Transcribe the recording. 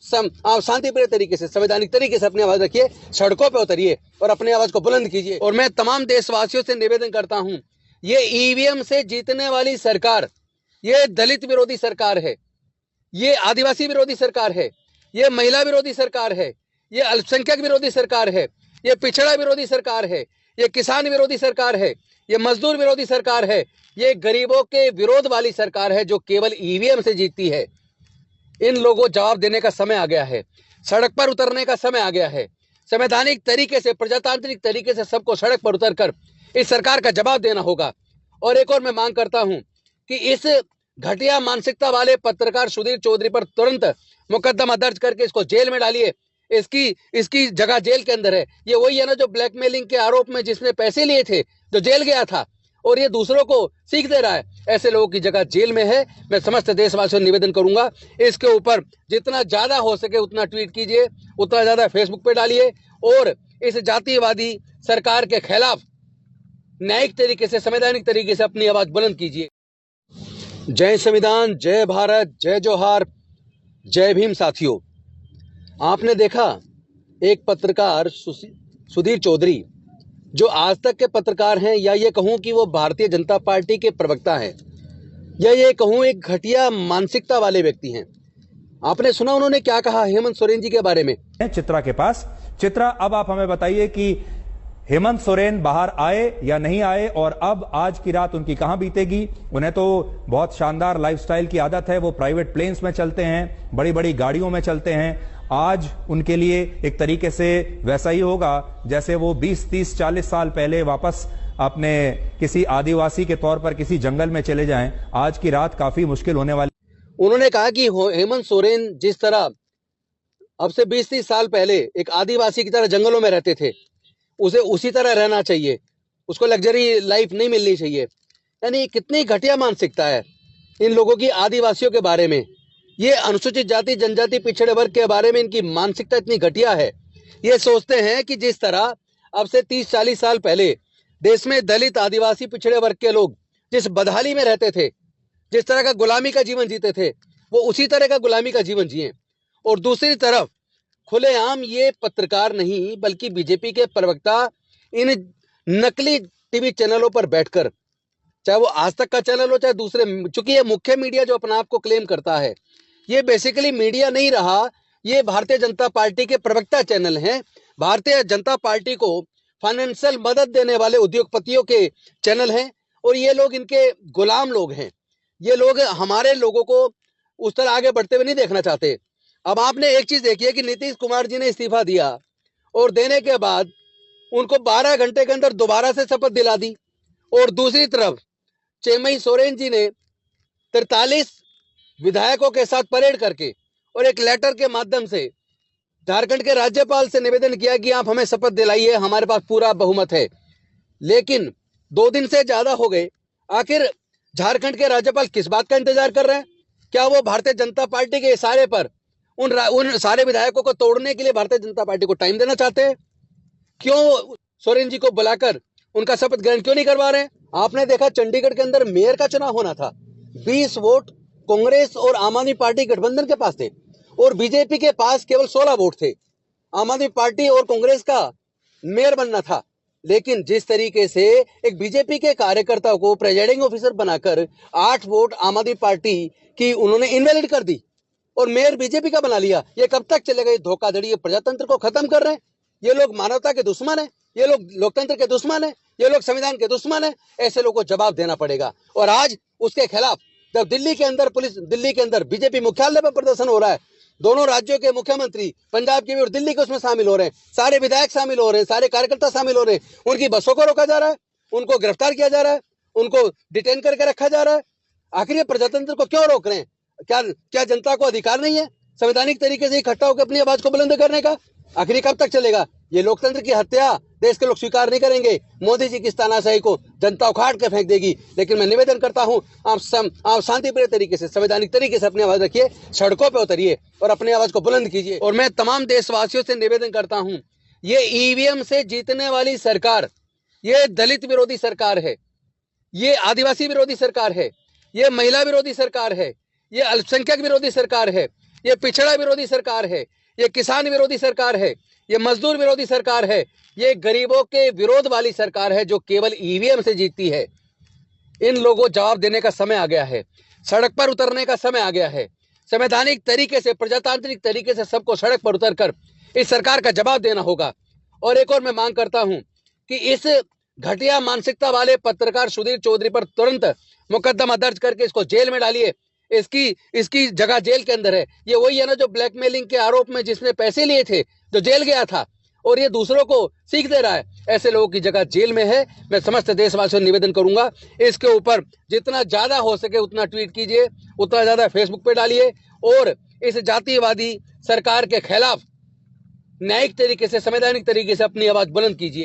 आप शांतिप्रिय तरीके से, संवैधानिक तरीके से अपनी आवाज रखिए, सड़कों पे उतरिए और अपनी आवाज को बुलंद कीजिए। और मैं तमाम देशवासियों से निवेदन करता हूं, ये ईवीएम से जीतने वाली सरकार, ये दलित विरोधी सरकार है, ये आदिवासी विरोधी सरकार है, ये महिला विरोधी सरकार है, ये अल्पसंख्यक विरोधी सरकार है, ये पिछड़ा विरोधी सरकार है, ये किसान विरोधी सरकार है, ये मजदूर विरोधी सरकार है, ये गरीबों के विरोध वाली सरकार है जो केवल ईवीएम से जीतती है। इन लोगों को जवाब देने का समय आ गया है, सड़क पर उतरने का समय आ गया है। संवैधानिक तरीके से, प्रजातांत्रिक तरीके से सबको सड़क पर उतरकर इस सरकार का जवाब देना होगा। और एक और मैं मांग करता हूं कि इस घटिया मानसिकता वाले पत्रकार सुधीर चौधरी पर तुरंत मुकदमा दर्ज करके इसको जेल में डालिए। इसकी जगह जेल के अंदर है। ये वही है ना जो ब्लैकमेलिंग के आरोप में जिसने पैसे लिए थे, जो जेल गया था और ये दूसरों को सीख दे रहा है। ऐसे लोगों की जगह जेल में है। मैं समस्त देशवासियों से निवेदन करूंगा, इसके ऊपर जितना ज्यादा हो सके उतना ट्वीट कीजिए, उतना ज्यादा फेसबुक पे डालिए और इस जातिवादी सरकार के खिलाफ न्यायिक तरीके से, संवैधानिक तरीके से अपनी आवाज बुलंद कीजिए। जय संविधान, जय भारत, जय जोहार, जय भीम। साथियों, आपने देखा एक पत्रकार सुधीर चौधरी जो आज तक के पत्रकार हैं, या ये कहूं कि वो भारतीय जनता पार्टी के प्रवक्ता हैं, या ये कहूं एक घटिया मानसिकता वाले व्यक्ति हैं। आपने सुना उन्होंने क्या कहा हेमंत सोरेन जी के बारे में। चित्रा के पास। चित्रा, अब आप हमें बताइए कि हेमंत सोरेन बाहर आए या नहीं आए, और अब आज की रात उनकी कहां बीतेगी। उन्हें तो बहुत शानदार लाइफस्टाइल की आदत है, वो प्राइवेट प्लेन्स में चलते हैं, बड़ी बड़ी गाड़ियों में चलते हैं। आज उनके लिए एक तरीके से वैसा ही होगा जैसे वो 20, 30, 40 साल पहले वापस अपने किसी आदिवासी के तौर पर किसी जंगल में चले जाएं। आज की रात काफी मुश्किल होने वाली। उन्होंने कहा कि हेमंत सोरेन जिस तरह अब से 20-30 साल पहले एक आदिवासी की तरह जंगलों में रहते थे, उसे उसी तरह रहना चाहिए, उसको लग्जरी लाइफ नहीं मिलनी चाहिए। यानी कितनी घटिया मानसिकता है इन लोगों की आदिवासियों के बारे में। ये अनुसूचित जाति, जनजाति, पिछड़े वर्ग के बारे में इनकी मानसिकता इतनी घटिया है। ये सोचते हैं कि जिस तरह अब से 30-40 साल पहले देश में दलित, आदिवासी, पिछड़े वर्ग के लोग जिस बदहाली में रहते थे, जिस तरह का गुलामी का जीवन जीते थे, वो उसी तरह का गुलामी का जीवन जिए। और दूसरी तरफ खुलेआम ये पत्रकार नहीं बल्कि बीजेपी के प्रवक्ता इन नकली टीवी चैनलों पर बैठकर, चाहे वो आज तक का चैनल हो चाहे दूसरे, चूंकि ये मुख्य मीडिया जो अपना आप को क्लेम करता है, ये बेसिकली मीडिया नहीं रहा, ये भारतीय जनता पार्टी के प्रवक्ता चैनल हैं। भारतीय जनता पार्टी को फाइनेंशियल मदद देने वाले उद्योगपतियों के चैनल हैं और ये लोग इनके गुलाम लोग हैं। ये लोग हमारे लोगों को उस तरह आगे बढ़ते हुए नहीं देखना चाहते। अब आपने एक चीज देखी है कि नीतीश कुमार जी ने इस्तीफा दिया और देने के बाद उनको 12 घंटे के अंदर दोबारा से शपथ दिला दी। और दूसरी तरफ चेन्नई सोरेन जी ने 43 विधायकों के साथ परेड करके और एक लेटर के माध्यम से झारखंड के राज्यपाल से निवेदन किया कि आप हमें शपथ दिलाइए, हमारे पास पूरा बहुमत है। लेकिन 2 दिन से ज्यादा हो गए, आखिर झारखंड के राज्यपाल किस बात का इंतजार कर रहे हैं? क्या वो भारतीय जनता पार्टी के इशारे पर उन सारे विधायकों को तोड़ने के लिए भारतीय जनता पार्टी को टाइम देना चाहते हैं? क्यों सोरेन जी को बुलाकर उनका शपथ ग्रहण क्यों नहीं करवा रहे हैं? आपने देखा चंडीगढ़ के अंदर मेयर का चुनाव होना था, 20 वोट कांग्रेस और आम आदमी पार्टी गठबंधन के पास थे और बीजेपी के पास केवल 16 वोट थे। आम आदमी पार्टी और कांग्रेस का मेयर बनना था, लेकिन जिस तरीके से एक बीजेपी के कार्यकर्ता को प्रेजाइडिंग ऑफिसर बनाकर 8 वोट आम आदमी पार्टी की उन्होंने इनवैलिड कर दी और मेयर बीजेपी का बना लिया। ये कब तक चलेगा? ये धोखाधड़ी, ये प्रजातंत्र को खत्म कर रहे हैं। ये लोग मानवता के दुश्मन है, ये लोग लोकतंत्र के दुश्मन है, ये लोग संविधान के दुश्मन है। ऐसे लोगों को जवाब देना पड़ेगा। और आज उसके खिलाफ जब दिल्ली के अंदर बीजेपी मुख्यालय पर प्रदर्शन हो रहा है, दोनों राज्यों के मुख्यमंत्री, पंजाब के भी और दिल्ली के, उसमें शामिल हो रहे हैं, सारे विधायक शामिल हो रहे हैं, सारे कार्यकर्ता शामिल हो रहे हैं। उनकी बसों को रोका जा रहा है, उनको गिरफ्तार किया जा रहा है, उनको डिटेन करके रखा जा रहा है। आखिर ये प्रजातंत्र को क्यों रोक रहे हैं? क्या जनता को अधिकार नहीं है संवैधानिक तरीके से इकट्ठा होकर अपनी आवाज को बुलंद करने का? आखिर कब तक चलेगा? ये लोकतंत्र की हत्या देश के लोग स्वीकार नहीं करेंगे। मोदी जी की इस तानाशाही को जनता उखाड़ के फेंक देगी। लेकिन मैं निवेदन करता हूं, आप शांतिप्रिय तरीके से, संवैधानिक तरीके से अपनी आवाज रखिए, सड़कों पे उतरिए और अपनी आवाज को बुलंद कीजिए। और मैं तमाम देशवासियों से निवेदन करता हूं, ये ईवीएम से जीतने वाली सरकार, ये दलित विरोधी सरकार है, ये आदिवासी विरोधी सरकार है, ये महिला विरोधी सरकार है, ये अल्पसंख्यक विरोधी सरकार है, ये पिछड़ा विरोधी सरकार है, ये किसान विरोधी सरकार है, ये मजदूर विरोधी सरकार है, ये गरीबों के विरोध वाली सरकार है जो केवल ईवीएम से जीतती है। इन लोगों को जवाब देने का समय आ गया है, सड़क पर उतरने का समय आ गया है। संवैधानिक तरीके से, प्रजातांत्रिक तरीके से सबको सड़क पर उतरकर इस सरकार का जवाब देना होगा। और एक और मैं मांग करता हूं कि इस घटिया मानसिकता वाले पत्रकार सुधीर चौधरी पर तुरंत मुकदमा दर्ज करके इसको जेल में डालिए। इसकी जगह जेल के अंदर है। ये वही है ना जो ब्लैकमेलिंग के आरोप में जिसने पैसे लिए थे, जो जेल गया था और ये दूसरों को सीख दे रहा है। ऐसे लोगों की जगह जेल में है। मैं समस्त देशवासियों से निवेदन करूंगा, इसके ऊपर जितना ज्यादा हो सके उतना ट्वीट कीजिए, उतना ज्यादा फेसबुक पे डालिए और इस जातिवादी सरकार के खिलाफ न्यायिक तरीके से, संवैधानिक तरीके से अपनी आवाज बुलंद कीजिए।